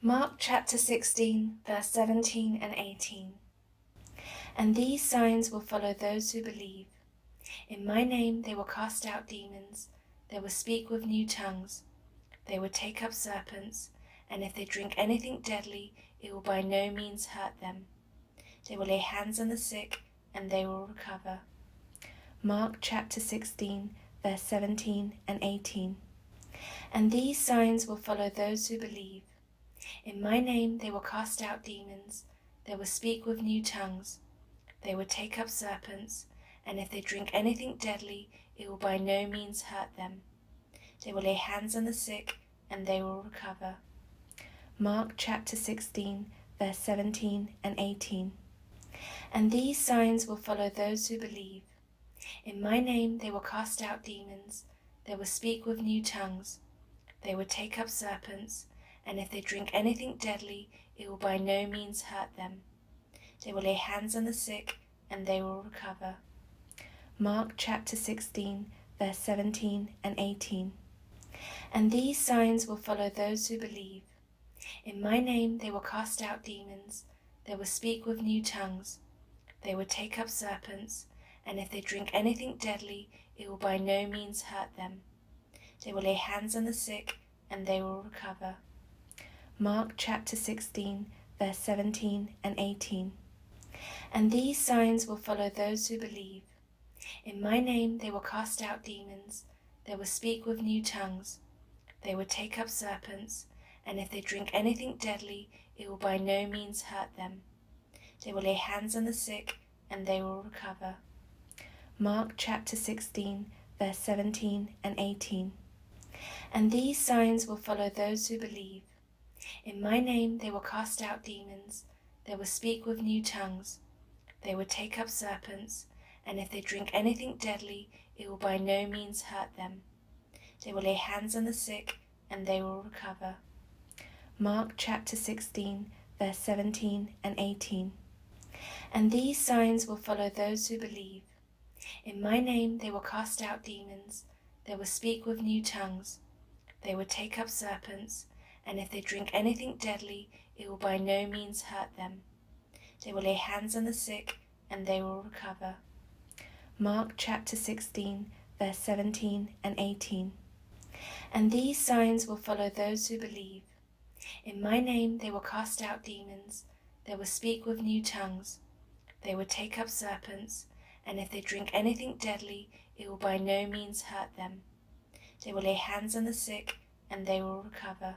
Mark chapter 16, verse 17 and 18. And these signs will follow those who believe. In my name they will cast out demons, they will speak with new tongues, they will take up serpents, and if they drink anything deadly, it will by no means hurt them. They will lay hands on the sick, and they will recover. Mark chapter 16, verse 17 and 18. And these signs will follow those who believe. In my name they will cast out demons, they will speak with new tongues, they will take up serpents, and if they drink anything deadly, it will by no means hurt them. They will lay hands on the sick, and they will recover. Mark chapter 16, verse 17 and 18. And these signs will follow those who believe. In my name they will cast out demons, they will speak with new tongues, they will take up serpents, and if they drink anything deadly, it will by no means hurt them. They will lay hands on the sick, and they will recover. Mark chapter 16, verse 17 and 18. And these signs will follow those who believe. In my name they will cast out demons, they will speak with new tongues, they will take up serpents, and if they drink anything deadly, it will by no means hurt them. They will lay hands on the sick, and they will recover. Mark chapter 16, verse 17 and 18. And these signs will follow those who believe. In my name they will cast out demons, they will speak with new tongues, they will take up serpents, and if they drink anything deadly, it will by no means hurt them. They will lay hands on the sick, and they will recover. Mark chapter 16, verse 17 and 18. And these signs will follow those who believe. In my name they will cast out demons, they will speak with new tongues, they will take up serpents, and if they drink anything deadly, it will by no means hurt them. They will lay hands on the sick, and they will recover. Mark chapter 16, verse 17 and 18. And these signs will follow those who believe. In my name they will cast out demons, they will speak with new tongues, they will take up serpents, and if they drink anything deadly, it will by no means hurt them. They will lay hands on the sick, and they will recover. Mark chapter 16, verse 17 and 18. And these signs will follow those who believe. In my name they will cast out demons, they will speak with new tongues, they will take up serpents, and if they drink anything deadly, it will by no means hurt them. They will lay hands on the sick, and they will recover.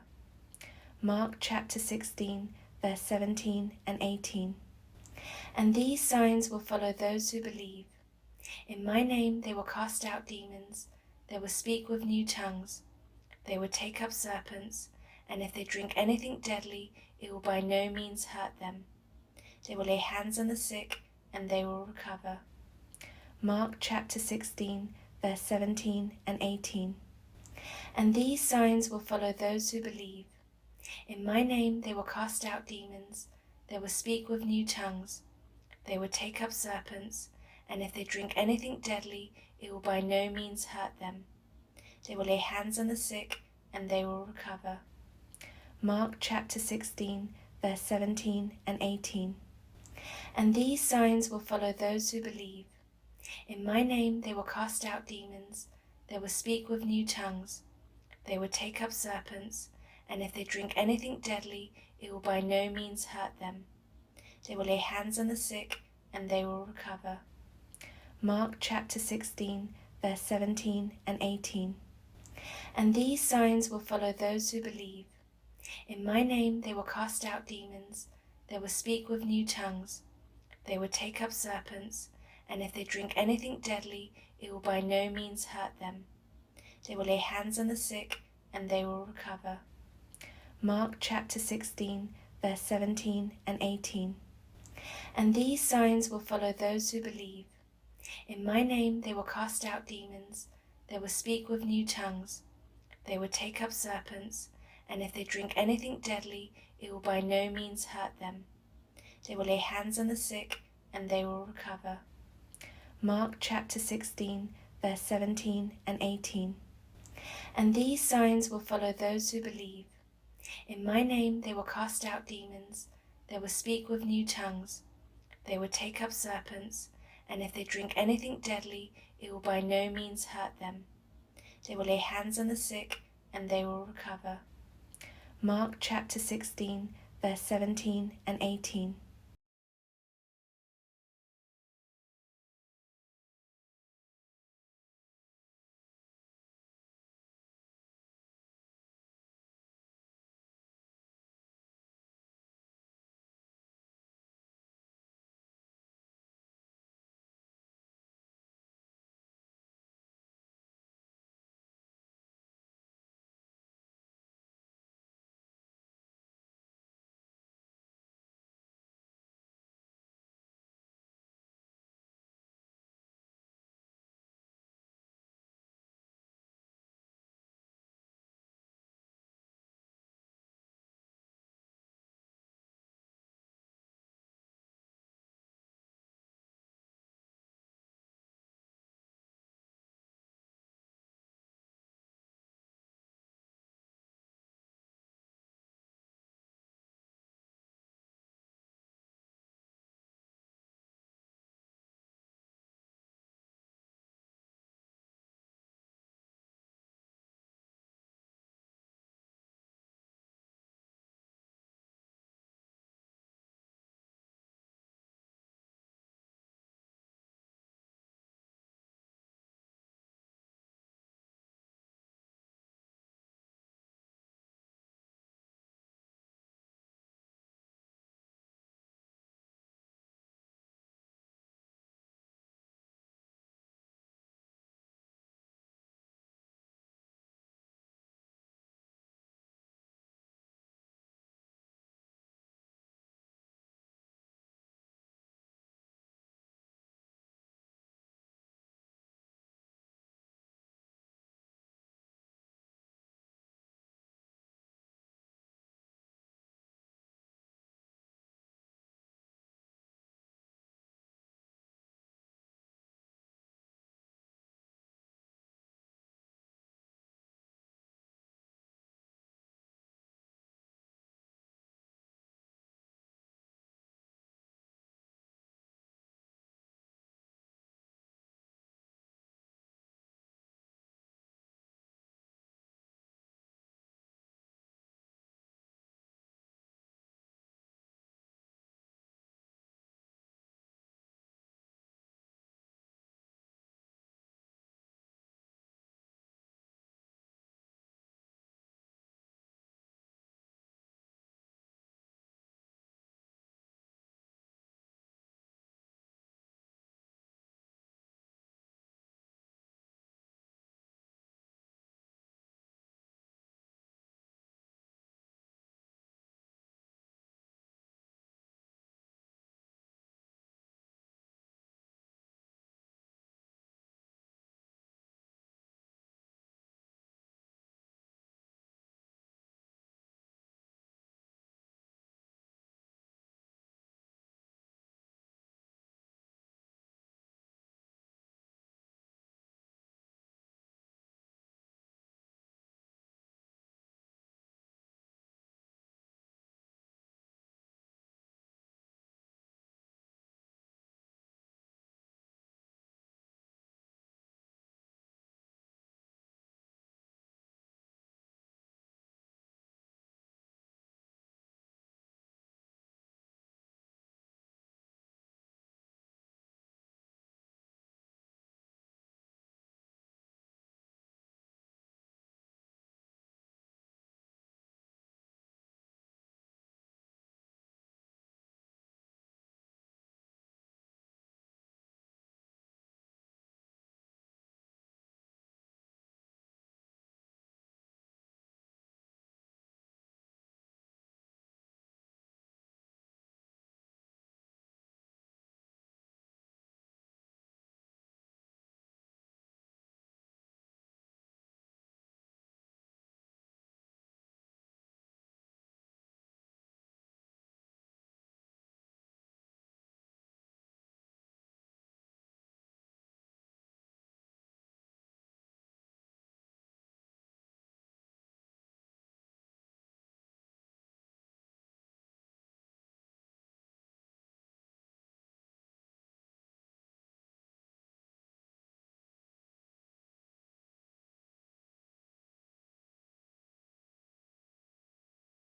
Mark chapter 16, verse 17 and 18. And these signs will follow those who believe. In my name they will cast out demons, they will speak with new tongues, they will take up serpents, and if they drink anything deadly, it will by no means hurt them. They will lay hands on the sick, and they will recover. Mark chapter 16, verse 17 and 18. And these signs will follow those who believe. In my name they will cast out demons, they will speak with new tongues, they will take up serpents, and if they drink anything deadly, it will by no means hurt them. They will lay hands on the sick, and they will recover. Mark chapter 16, verse 17 and 18. And these signs will follow those who believe. In my name they will cast out demons, they will speak with new tongues, they will take up serpents, and if they drink anything deadly, it will by no means hurt them. They will lay hands on the sick, and they will recover. Mark chapter 16, verse 17 and 18. And these signs will follow those who believe. In my name they will cast out demons, they will speak with new tongues, they will take up serpents, and if they drink anything deadly, it will by no means hurt them. They will lay hands on the sick, and they will recover. Mark chapter 16, verse 17 and 18. And these signs will follow those who believe. In my name they will cast out demons, they will speak with new tongues, they will take up serpents, and if they drink anything deadly, it will by no means hurt them. They will lay hands on the sick, and they will recover. Mark chapter 16, verse 17 and 18. And these signs will follow those who believe. In my name they will cast out demons, they will speak with new tongues, they will take up serpents, and if they drink anything deadly, it will by no means hurt them. They will lay hands on the sick, and they will recover. Mark chapter 16, verse 17 and 18.